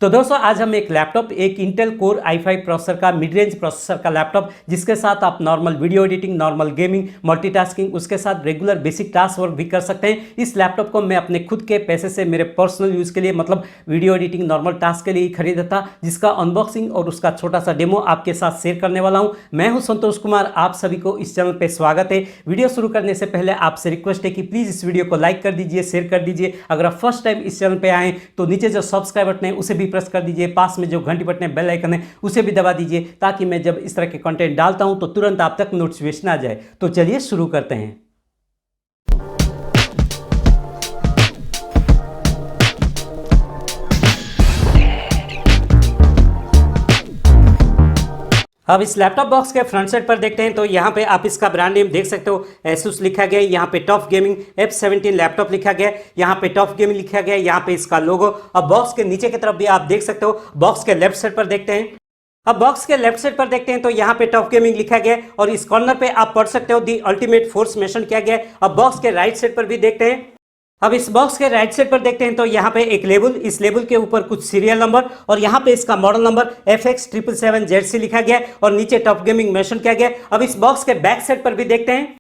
तो दोस्तों आज हम एक लैपटॉप, एक इंटेल कोर i5 प्रोसेसर का मिड रेंज प्रोसेसर का लैपटॉप, जिसके साथ आप normal video editing, normal gaming, multitasking, उसके साथ रेगुलर बेसिक टास्क वर्क भी कर सकते हैं। इस लैपटॉप को मैं अपने खुद के पैसे से मेरे पर्सनल यूज़ के लिए, मतलब वीडियो एडिटिंग, नॉर्मल टास्क के लिए ही खरीदा था, जिसका अनबॉक्सिंग और उसका छोटा सा डेमो आपके साथ शेयर करने वाला हूँ। मैं हूँ संतोष कुमार, आप सभी को इस चैनल पर स्वागत है। वीडियो शुरू करने से पहले आपसे रिक्वेस्ट है कि प्लीज़ इस वीडियो को लाइक कर दीजिए, शेयर कर दीजिए। अगर आप फर्स्ट टाइम इस चैनल पर आए तो नीचे जो सब्सक्राइब बटन है उसे भी प्रेस कर दीजिए, पास में जो घंटी बटन है, बेल आइकन है, उसे भी दबा दीजिए, ताकि मैं जब इस तरह के कंटेंट डालता हूं तो तुरंत आप तक नोटिफिकेशन आ जाए। तो चलिए शुरू करते हैं। अब इस लैपटॉप बॉक्स के फ्रंट साइड पर देखते हैं तो यहाँ पे आप इसका ब्रांड नेम देख सकते हो, एसुस लिखा गया है। यहाँ पे टफ गेमिंग F17 लैपटॉप लिखा गया है, यहाँ पे टफ गेमिंग लिखा गया है, यहाँ पे इसका लोगो। अब बॉक्स के नीचे की तरफ भी आप देख सकते हो। बॉक्स के लेफ्ट साइड पर देखते हैं, अब बॉक्स के लेफ्ट साइड पर देखते हैं तो यहाँ पे टफ गेमिंग लिखा गया है और इस कॉर्नर पे आप पढ़ सकते हो दी अल्टीमेट फोर्स मेंशन किया गया है। अब बॉक्स के राइट साइड पर भी देखते हैं, अब इस बॉक्स के राइट साइड पर देखते हैं तो यहाँ पे एक लेबल, इस लेबल के ऊपर कुछ सीरियल नंबर और यहाँ पे इसका मॉडल नंबर FX777ZC लिखा गया है और नीचे टॉप गेमिंग मेंशन किया गया है। अब इस बॉक्स के बैक साइड पर भी देखते हैं,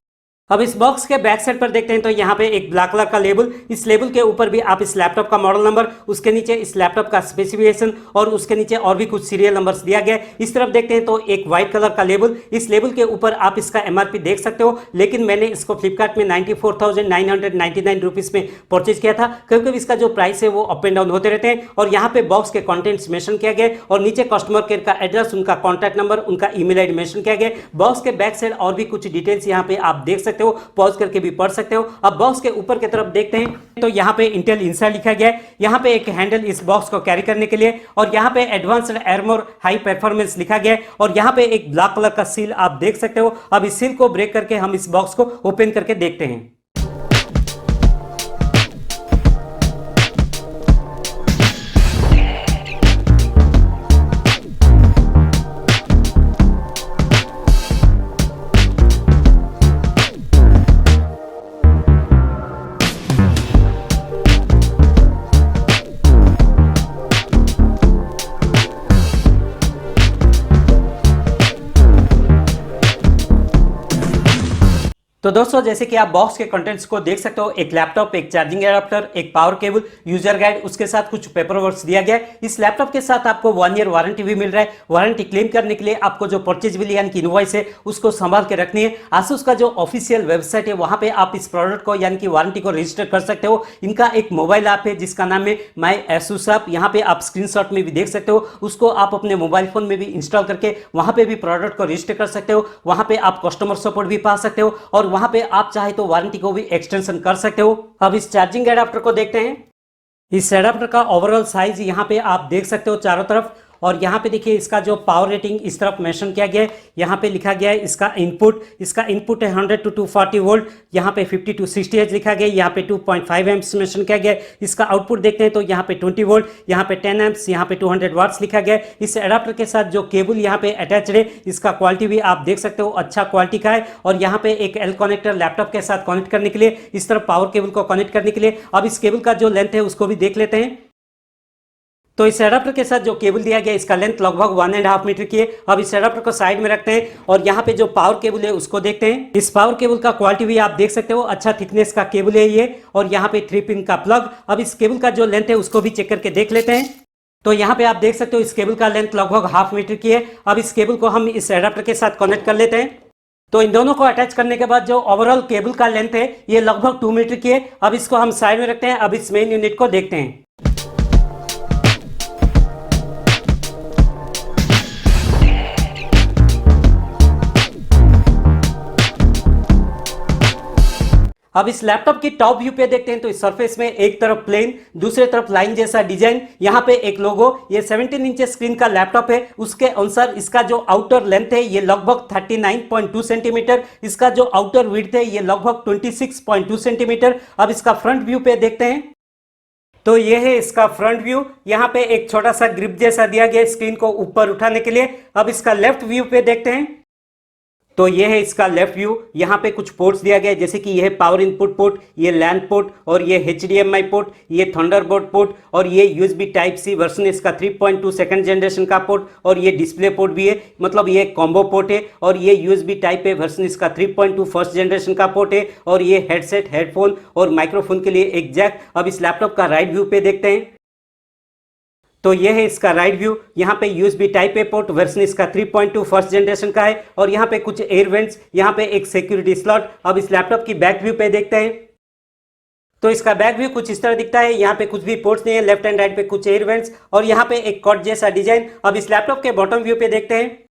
अब इस बॉक्स के बैक साइड पर देखते हैं तो यहाँ पे एक ब्लैक कलर का लेबल, इस लेबल के ऊपर भी आप इस लैपटॉप का मॉडल नंबर, उसके नीचे इस लैपटॉप का स्पेसिफिकेशन और उसके नीचे और भी कुछ सीरियल नंबर्स दिया गया है। इस तरफ देखते हैं तो एक व्हाइट कलर का लेबल, इस लेबल के ऊपर आप इसका MRP देख सकते हो, लेकिन मैंने इसको फ्लिपकार्ट में 94,999 रुपीज़ में परचेज किया था, क्योंकि इसका जो प्राइस है वो अप एंड डाउन होते रहते हैं। और यहाँ पे बॉक्स के कॉन्टेंट्स मेंशन किया गया और नीचे कस्टमर केयर का एड्रेस, उनका कॉन्टैक्ट नंबर, उनका ईमेल आईडी मेंशन किया गया। बॉक्स के बैक साइड और भी कुछ डिटेल्स यहाँ पे आप देख सकते हो, पॉज करके भी पढ़ सकते हो। अब बॉक्स के ऊपर की तरफ देखते हैं तो यहाँ पे इंटेल इंसाइड लिखा गया है, यहाँ पे एक हैंडल इस बॉक्स को कैरी करने के लिए और यहाँ पे एडवांस्ड आर्मर हाई परफॉर्मेंस लिखा गया है और यहाँ पे एक ब्लैक कलर का सील आप देख सकते हो। अब इस सील को ब्रेक करके हम इस बॉक्स को ओपन करके देखते हैं। तो दोस्तों जैसे कि आप बॉक्स के कंटेंट्स को देख सकते हो, एक लैपटॉप, एक चार्जिंग एडाप्टर, एक पावर केबल, यूजर गाइड, उसके साथ कुछ पेपर वर्क दिया गया है। इस लैपटॉप के साथ आपको 1 ईयर वारंटी भी मिल रहा है। वारंटी क्लेम करने के लिए आपको जो परचेज बिल यानी कि इनवॉइस है उसको संभाल के रखनी है। आसूस का जो ऑफिशियल वेबसाइट है वहां पे आप इस प्रोडक्ट को यानी कि वारंटी को रजिस्टर कर सकते हो। इनका एक मोबाइल ऐप है जिसका नाम है माई एसूस ऐप, यहाँ पे आप स्क्रीनशॉट में भी देख सकते हो। उसको आप अपने मोबाइल फोन में भी इंस्टॉल करके वहां पे भी प्रोडक्ट को रजिस्टर कर सकते हो। वहां पे आप कस्टमर सपोर्ट भी पा सकते हो और वहां पे आप चाहे तो वारंटी को भी एक्सटेंशन कर सकते हो। अब इस चार्जिंग एडाप्टर को देखते हैं। इस एडाप्टर का ओवरऑल साइज यहाँ पे आप देख सकते हो चारों तरफ, और यहाँ पे देखिए इसका जो पावर रेटिंग इस तरफ मेंशन किया गया है। यहाँ पे लिखा गया है इसका इनपुट है 100 to 240 वोल्ट, यहाँ पे 50 to 60 Hz लिखा गया है, यहाँ पे 2.5 एम्प्स मेंशन किया गया है। इसका आउटपुट देखते हैं तो यहाँ पे 20 वोल्ट, यहाँ पे 10 एम्प्स, यहाँ पे 200 वाट्स लिखा गया है। इस एडाप्टर के साथ जो केबल यहाँ पे अटैच्ड है, इसका क्वालिटी भी आप देख सकते हो, अच्छा क्वालिटी का है। और यहाँ पे एक L कनेक्टर लैपटॉप के साथ कनेक्ट करने के लिए, इस तरफ पावर केबल को कनेक्ट करने के लिए। अब इस केबल का जो लेंथ है उसको भी देख लेते हैं। तो इस एडाप्टर के साथ जो केबल दिया गया है इसका लेंथ लगभग 1.5 मीटर की है। अब इस एडाप्टर को साइड में रखते हैं और यहाँ पे जो पावर केबल है उसको देखते हैं। इस पावर केबल का क्वालिटी भी आप देख सकते हो, अच्छा थिकनेस का केबल है ये, और यहाँ पे 3 पिन का प्लग। अब इस केबल का जो लेंथ है उसको भी चेक करके देख लेते हैं। तो यहाँ पे आप देख सकते हो इस केबल का लेंथ लगभग 1/2 मीटर की है। अब इस केबल को हम इस एडाप्टर के साथ कनेक्ट कर लेते हैं। तो इन दोनों को अटैच करने के बाद जो ओवरऑल केबल का लेंथ है ये लगभग 2 मीटर की है। अब इसको हम साइड में रखते हैं। अब इस मेन यूनिट को देखते हैं। अब इस लैपटॉप की टॉप व्यू पे देखते हैं तो इस सरफेस में एक तरफ प्लेन, दूसरे तरफ लाइन जैसा डिजाइन, यहाँ पे एक लोगो। ये 17 इंच स्क्रीन का लैपटॉप है, उसके अनुसार इसका जो आउटर लेंथ है ये लगभग 39.2 सेंटीमीटर, इसका जो आउटर विड्थ है ये लगभग 26.2 सेंटीमीटर। अब इसका फ्रंट व्यू पे देखते हैं तो ये है इसका फ्रंट व्यू। यहाँ पे एक छोटा सा ग्रिप जैसा दिया गया स्क्रीन को ऊपर उठाने के लिए। अब इसका लेफ्ट व्यू पे देखते हैं तो ये है इसका लेफ्ट व्यू। यहाँ पे कुछ पोर्ट्स दिया गया है, जैसे कि ये है पावर इनपुट पोर्ट, ये लैन पोर्ट, और ये HDMI पोर्ट, ये थंडरबोल्ट पोर्ट, और ये USB टाइप सी वर्जन इसका 3.2 सेकंड जनरेशन का पोर्ट, और ये डिस्प्ले पोर्ट भी है, मतलब ये कॉम्बो पोर्ट है। और ये USB टाइप है वर्जन इसका 3.2 फर्स्ट जनरेशन का पोर्ट है। और ये हेडसेट, हेडफोन और माइक्रोफोन के लिए एक जैक। अब इस लैपटॉप का राइट व्यू पे देखते हैं। तो ये है इसका राइट व्यू। यहाँ पे USB type A port version इसका 3.2 फर्स्ट जनरेशन का है, और यहाँ पे कुछ एयर वेंट्स, यहाँ पे एक सिक्योरिटी स्लॉट। अब इस लैपटॉप की बैक व्यू पे देखते हैं। तो इसका बैक व्यू कुछ इस तरह दिखता है। यहाँ पे कुछ भी पोर्ट्स नहीं है, लेफ्ट एंड राइट पे कुछ एयर वेंट्स, और यहाँ पे एक कॉर्ड जैसा डिजाइन। अब इस लैपटॉप के बॉटम व्यू पे देखते हैं।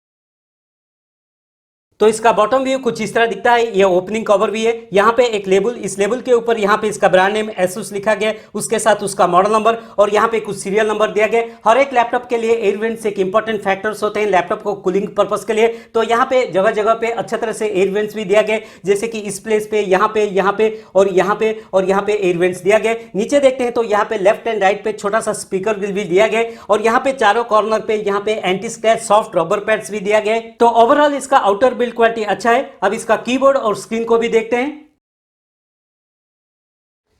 तो इसका बॉटम व्यू कुछ इस तरह दिखता है। ये ओपनिंग कवर भी है। यहाँ पे एक लेबल, इस लेबल के ऊपर यहाँ पे इसका ब्रांड नेम एसुस लिखा गया, उसके साथ उसका मॉडल नंबर, और यहाँ पे कुछ सीरियल नंबर दिया गया। हर एक लैपटॉप के लिए एयर वेंट्स एक इंपॉर्टेंट फैक्टर्स होते हैं लैपटॉप को कूलिंग पर्पस के लिए। तो यहाँ पे जगह जगह पे अच्छी तरह से एयर वेंट्स भी दिया गया, जैसे कि इस प्लेस पे, यहाँ पे, यहाँ पे, और यहाँ पे, और यहाँ पे एयर वेंट्स दिया गया। नीचे देखते हैं तो यहाँ पे लेफ्ट एंड राइट पे छोटा सा स्पीकर ग्रिल भी दिया गया, और यहाँ पे चारों कॉर्नर पे यहाँ पे anti scratch soft rubber pads भी दिया गया। तो ओवरऑल इसका आउटर बिल्ड क्वालिटी अच्छा है। अब इसका कीबोर्ड और स्क्रीन को भी देखते हैं।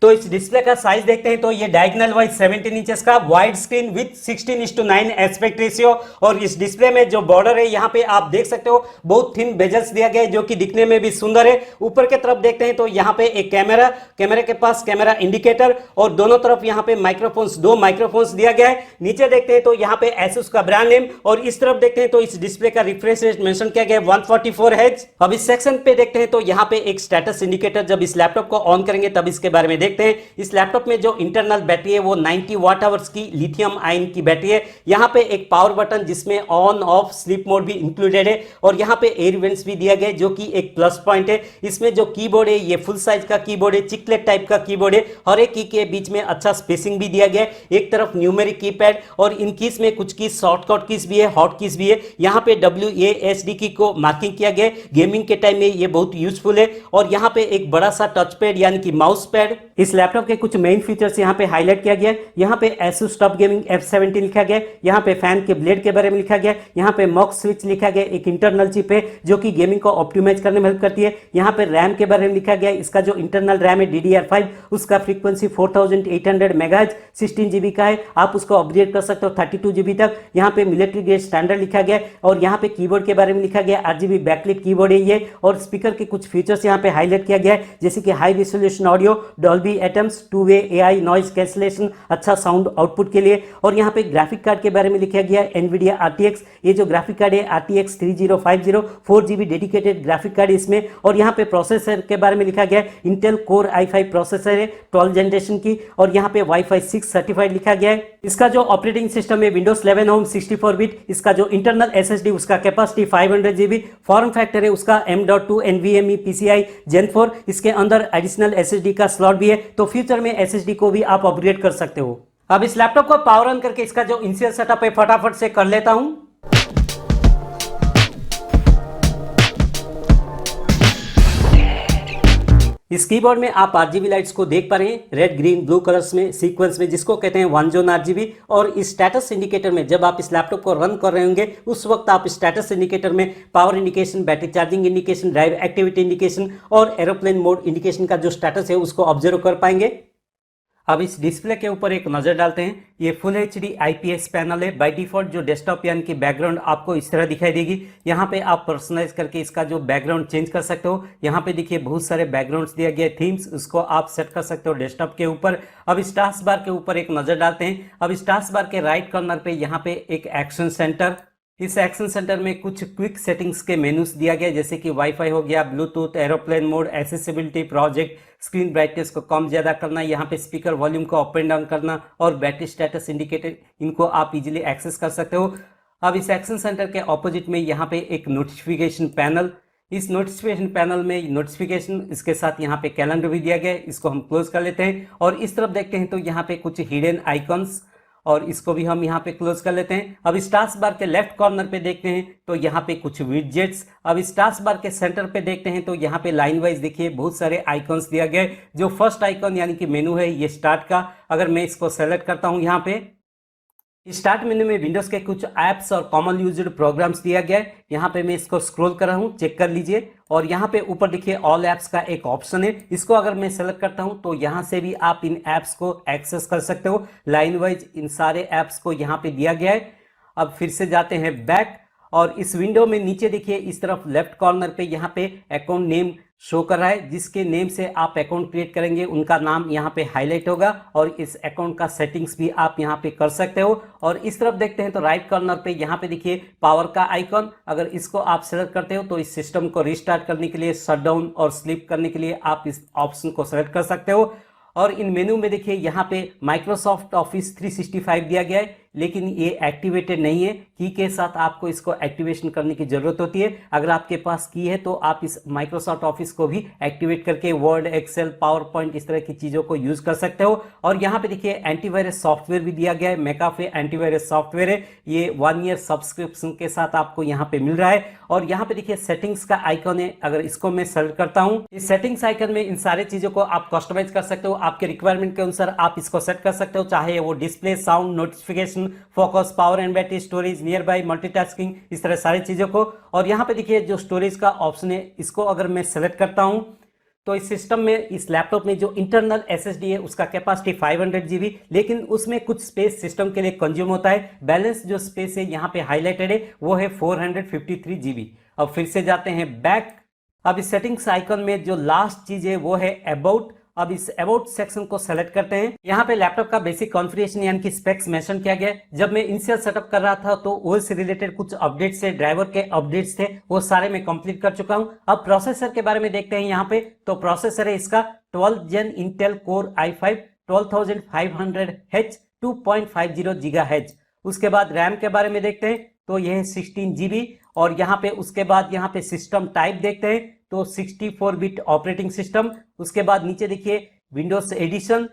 तो इस डिस्प्ले का साइज देखते हैं तो ये डायगोनल वाइज 17 इंचेस का wide screen with 16:9 aspect ratio. और इस डिस्प्ले में जो बॉर्डर है यहाँ पे आप देख सकते हो बहुत थिन बेजल्स दिया गया है, जो कि दिखने में भी सुंदर है। ऊपर के तरफ देखते हैं तो यहाँ पे एक कैमरा, कैमरे के पास कैमरा इंडिकेटर, और दोनों तरफ यहाँ पे माइक्रोफोन्स, 2 माइक्रोफोन्स दिया गया है। नीचे देखते हैं तो यहाँ पे एसुस का ब्रांड नेम, और इस तरफ देखते हैं तो इस डिस्प्ले का रिफ्रेश रेट मेंशन किया गया है 144 Hz। अब इस सेक्शन पे देखते हैं तो यहाँ पे एक स्टेटस इंडिकेटर, जब इस लैपटॉप को ऑन करेंगे तब इसके बारे में देखते हैं। इस लैपटॉप में जो इंटरनल बैटरी है वो 90 वाट आवर्स की लिथियम आयन की बैटरी है। यहाँ पे एक पावर बटन जिसमें ऑन ऑफ स्लीप मोड भी इंक्लूडेड है, और यहाँ पे एयर वेंट्स भी दिया गया है, जो कि एक प्लस पॉइंट है। इसमें जो कीबोर्ड है ये फुल साइज का कीबोर्ड है, चिकलेट टाइप का कीबोर्ड है। हर एक की के बीच में अच्छा स्पेसिंग भी दिया गया है। एक तरफ न्यूमेरिक कीपैड, और इन कीज में कुछ कीज शॉर्टकट कीज भी है, हॉट कीज भी है। यहाँ पे WASD की को मार्किंग किया गया है। गेमिंग के टाइम में ये बहुत यूजफुल है। और यहाँ पे एक बड़ा सा टच पैड यानी कि माउस पैड। इस लैपटॉप के कुछ मेन फीचर्स यहाँ पे हाईलाइट किया गया है। यहाँ पे Asus टॉप गेमिंग F70 लिखा गया है। यहाँ पे फैन के ब्लेड के बारे में लिखा गया है। यहाँ पे मॉक स्विच लिखा गया है, एक इंटरनल चिप है जो कि गेमिंग को ऑप्टिमाइज करने में हेल्प करती है। यहाँ पे रैम के बारे में लिखा गया है। इसका जो इंटरनल रैम है DDR5, उसका फ्रीक्वेंसी 4800 MHz 16 GB का है। आप उसको अपग्रेड कर सकते हो 32 GB तक। यहाँ पे मिलिट्री ग्रेड स्टैंडर्ड लिखा गया है। और यहाँ पे कीबोर्ड के बारे में लिखा गया है RGB बैकलिट कीबोर्ड है ये। और स्पीकर के कुछ फीचर्स यहाँ पे हाईलाइट किया गया है, जैसे कि high resolution audio, Dolby Atmos, 2-वे AI नॉइज कैंसलेशन, अच्छा साउंड आउटपुट के लिए। और यहाँ पे ग्राफिक कार्ड के बारे में लिखा गया है NVIDIA RTX। ये जो ग्राफिक कार्ड है RTX 3050 4GB dedicated graphic card इसमें। और यहाँ पे प्रोसेसर के बारे में लिखा गया है इंटेल कोर i5 प्रोसेसर है 12 जनरेशन की। और यहाँ पे Wi-Fi 6 सर्टिफाइड लिखा गया है। इसका जो ऑपरेटिंग सिस्टम है Windows 11 होम 64 बिट। इसका जो इंटरनल SSD उसका कैपेसिटी 500 GB। फॉर्म फैक्टर है उसका M.2 NVMe PCI Gen 4। इसके अंदर एडिशनल SSD का स्लॉट भी है, तो फ्यूचर में SSD को भी आप अपग्रेड कर सकते हो। अब इस लैपटॉप को पावर ऑन करके इसका जो इनिशियल सेटअप है फटाफट से कर लेता हूं। इस कीबोर्ड में आप RGB लाइट्स को देख पा रहे हैं, रेड ग्रीन ब्लू कलर्स में सीक्वेंस में, जिसको कहते हैं वन जोन RGB। और इस स्टेटस इंडिकेटर में जब आप इस लैपटॉप को रन कर रहे होंगे उस वक्त आप स्टेटस इंडिकेटर में power indication, battery charging indication, drive activity indication और एरोप्लेन मोड इंडिकेशन का जो स्टेटस है उसको ऑब्जर्व कर पाएंगे। अब इस डिस्प्ले के ऊपर एक नज़र डालते हैं। ये फुल HD IPS पैनल है। बाय डिफॉल्ट जो डेस्कटॉप यानी कि बैकग्राउंड आपको इस तरह दिखाई देगी। यहाँ पे आप पर्सनलाइज करके इसका जो बैकग्राउंड चेंज कर सकते हो। यहाँ पे देखिए बहुत सारे बैकग्राउंड्स दिया गया है, थीम्स, उसको आप सेट कर सकते हो डेस्कटॉप के ऊपर। अब इस टास्क बार के ऊपर एक नज़र डालते हैं। अब इस टास्क बार के राइट कॉर्नर पे यहाँ पे एक एक्शन सेंटर, इस एक्शन सेंटर में कुछ क्विक सेटिंग्स के मेनूज दिया गया, जैसे कि वाईफाई हो गया, Bluetooth, aeroplane mode, accessibility, project, screen brightness को कम ज़्यादा करना, यहाँ पे स्पीकर वॉल्यूम को अप एंड डाउन करना और बैटरी स्टेटस इंडिकेटर, इनको आप इजीली एक्सेस कर सकते हो। अब इस एक्शन सेंटर के ऑपोजिट में यहाँ पे एक नोटिफिकेशन पैनल, इस नोटिफिकेशन पैनल में नोटिफिकेशन, इसके साथ यहाँ पे कैलेंडर भी दिया गया है, इसको हम क्लोज कर लेते हैं। और इस तरफ देखते हैं तो यहाँ पे कुछ हिडन आइकॉन्स, और इसको भी हम यहाँ पे क्लोज कर लेते हैं। अब इस टास्क बार के लेफ्ट कॉर्नर पे देखते हैं तो यहाँ पे कुछ विडजेट्स। अब इस टास्क बार के सेंटर पे देखते हैं तो यहाँ पे लाइन वाइज देखिए बहुत सारे आइकॉन्स दिया गया है। जो फर्स्ट आइकॉन यानी कि मेनू है ये स्टार्ट का, अगर मैं इसको सेलेक्ट करता हूँ यहाँ पे स्टार्ट मेन्यू में विंडोज के कुछ ऐप्स और कॉमन यूज्ड प्रोग्राम्स दिया गया है। यहाँ पे मैं इसको स्क्रॉल कर रहा हूँ, चेक कर लीजिए। और यहाँ पे ऊपर देखिए ऑल ऐप्स का एक ऑप्शन है, इसको अगर मैं सेलेक्ट करता हूँ तो यहाँ से भी आप इन ऐप्स को एक्सेस कर सकते हो। लाइन वाइज इन सारे ऐप्स को यहाँ पे दिया गया है। अब फिर से जाते हैं बैक, और इस विंडो में नीचे देखिए इस तरफ लेफ्ट कॉर्नर पे यहाँ पे अकाउंट नेम शो कर रहा है। जिसके नेम से आप अकाउंट क्रिएट करेंगे उनका नाम यहाँ पे हाईलाइट होगा, और इस अकाउंट का सेटिंग्स भी आप यहाँ पे कर सकते हो। और इस तरफ देखते हैं तो राइट कॉर्नर पे यहाँ पे देखिए पावर का आइकॉन, अगर इसको आप सेलेक्ट करते हो तो इस सिस्टम को रिस्टार्ट करने के लिए, शट डाउन और स्लीप करने के लिए आप इस ऑप्शन को सेलेक्ट कर सकते हो। और इन मेनू में देखिए यहाँ पे माइक्रोसॉफ्ट ऑफिस 365 दिया गया है, लेकिन ये एक्टिवेटेड नहीं है। की के साथ आपको इसको एक्टिवेशन करने की जरूरत होती है। अगर आपके पास की है तो आप इस माइक्रोसॉफ्ट ऑफिस को भी एक्टिवेट करके वर्ड, एक्सेल, पावर पॉइंट इस तरह की चीज़ों को यूज कर सकते हो। और यहाँ पे देखिए एंटीवायरस सॉफ्टवेयर भी दिया गया है, मैकाफे एंटीवायरस सॉफ्टवेयर है। ये 1 ईयर सब्सक्रिप्शन के साथ आपको यहाँ पे मिल रहा है। और यहाँ पे देखिए सेटिंग्स का आइकन है, अगर इसको मैं सेलेक्ट करता हूँ, इस सेटिंग्स आइकन में इन सारी चीज़ों को आप कस्टमाइज कर सकते हो। आपके रिक्वायरमेंट के अनुसार आप इसको सेट कर सकते हो, चाहे वो display, sound, notification, focus, power and battery, storage, near by, multitasking, इस तरह सारी चीज़ों को। और यहाँ पे देखिए जो स्टोरेज का ऑप्शन है, इसको अगर मैं सेलेक्ट करता हूँ तो इस सिस्टम में, इस लैपटॉप में जो इंटरनल एसएसडी है उसका कैपेसिटी 500 GB, लेकिन उसमें कुछ स्पेस सिस्टम के लिए कंज्यूम होता है। बैलेंस जो स्पेस है यहाँ पे हाईलाइटेड है वो है 453 GB। अब फिर से जाते हैं बैक। अब इस सेटिंग्स आइकन में जो लास्ट चीज है वो है अबाउट। अब इस अबाउट सेक्शन को सेलेक्ट करते हैं। यहाँ पे लैपटॉप का बेसिक कॉन्फ़िगरेशन यानी कि स्पेक्स मेंशन किया गया है। जब मैं इनिशियल सेटअप कर रहा था तो ओएस से रिलेटेड कुछ अपडेट्स थे, ड्राइवर के अपडेट्स थे, वो सारे मैं कंप्लीट कर चुका हूँ। अब प्रोसेसर के बारे में देखते हैं। यहाँ पे तो प्रोसेसर है इसका 12 Gen Intel core i5 12500H 2.50 GHz। उसके बाद रैम के बारे में देखते हैं तो यह है 16 GB। और यहाँ पे उसके बाद यहाँ पे सिस्टम टाइप देखते हैं तो 64 बिट ऑपरेटिंग सिस्टम। उसके बाद नीचे देखिए विंडोज एडिशन,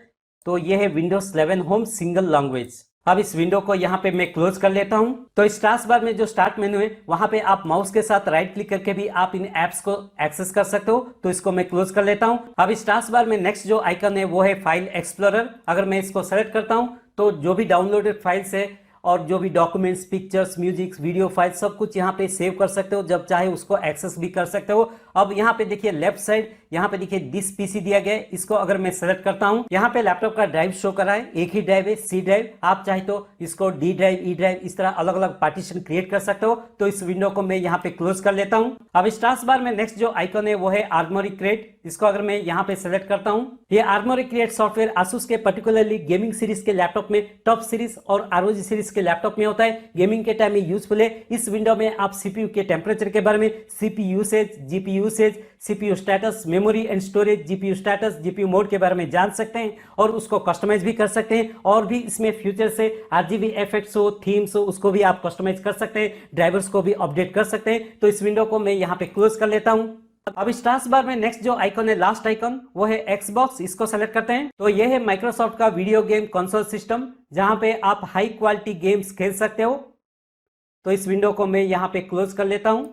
तो यह है विंडोज 11 होम सिंगल लैंग्वेज। अब इस विंडो को यहाँ पे मैं क्लोज कर लेता हूँ। तो इस टास्क बार में जो स्टार्ट मेनू है वहां पे आप माउस के साथ राइट क्लिक करके भी आप इन एप्स को एक्सेस कर सकते हो। तो इसको मैं क्लोज कर लेता हूँ। अब इस टास्क बार में नेक्स्ट जो आइकन है वो है फाइल एक्सप्लोरर। अगर मैं इसको सेलेक्ट करता हूँ तो जो भी डाउनलोडेड फाइल्स है और जो भी documents, pictures, music, video file सब कुछ यहाँ पे सेव कर सकते हो, जब चाहे उसको एक्सेस भी कर सकते हो। अब यहाँ पे देखिए लेफ्ट साइड यहाँ पे देखिए दिस पीसी दिया गया है, इसको अगर मैं सेलेक्ट करता हूँ, यहाँ पे लैपटॉप का ड्राइव शो कर रहा है। एक ही ड्राइव है, सी ड्राइव। आप चाहे तो इसको डी ड्राइव, ई ड्राइव, इस तरह अलग अलग पार्टीशन क्रिएट कर सकते हो। तो इस विंडो को मैं यहाँ पे क्लोज कर लेता हूँ। अब इस टास्क बार में नेक्स्ट जो आइकन है वो है आर्मोरी क्रिएट। इसको अगर मैं यहाँ पे सेलेक्ट करता हूँ, ये आर्मोरी क्रिएट सॉफ्टवेयर आसूस के पर्टिकुलरली गेमिंग सीरीज के लैपटॉप में, टॉप सीरीज और आरओजी सीरीज के लैपटॉप में होता है। गेमिंग के टाइम में यूजफुल है। इस विंडो में आप सीपीयू के टेम्परेचर के बारे में, CPU usage, GPU usage, CPU status, memory and storage, GPU status, GPU mode के बारे में जान सकते हैं और उसको कस्टमाइज भी कर सकते हैं। और भी इसमें फ्यूचर से आरजीबी इफेक्ट्स हो, थीम्स हो, उसको भी आप कस्टमाइज कर सकते हैं। ड्राइवर्स को भी अपडेट कर सकते हैं। तो इस विंडो को मैं यहाँ पे क्लोज कर लेता हूँ। अब इस टास्क बार में नेक्स्ट जो आइकन है, लास्ट आइकन, वो है एक्सबॉक्स। इसको सेलेक्ट करते हैं तो ये है माइक्रोसॉफ्ट का वीडियो गेम कंसोल सिस्टम, जहां पे आप हाई क्वालिटी गेम्स खेल सकते हो। तो इस विंडो को मैं यहाँ पे क्लोज कर लेता हूं।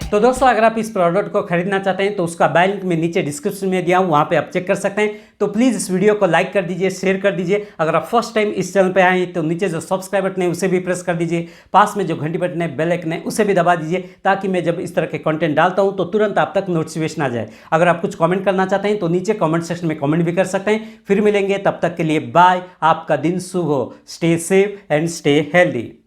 तो दोस्तों अगर आप इस प्रोडक्ट को खरीदना चाहते हैं तो उसका बाय लिंक मैं नीचे डिस्क्रिप्शन में दिया हूँ, वहाँ पे आप चेक कर सकते हैं। तो प्लीज़ इस वीडियो को लाइक कर दीजिए, शेयर कर दीजिए। अगर आप फर्स्ट टाइम इस चैनल पे आए हैं तो नीचे जो सब्सक्राइब बटन है उसे भी प्रेस कर दीजिए। पास में जो घंटी बटन है, बेल आइकन है, उसे भी दबा दीजिए, ताकि मैं जब इस तरह के कंटेंट डालता हूँ तो तुरंत आप तक नोटिफिकेशन आ जाए। अगर आप कुछ कमेंट करना चाहते हैं तो नीचे कमेंट सेक्शन में कमेंट भी कर सकते हैं। फिर मिलेंगे, तब तक के लिए बाय। आपका दिन शुभ हो। Stay safe and stay healthy.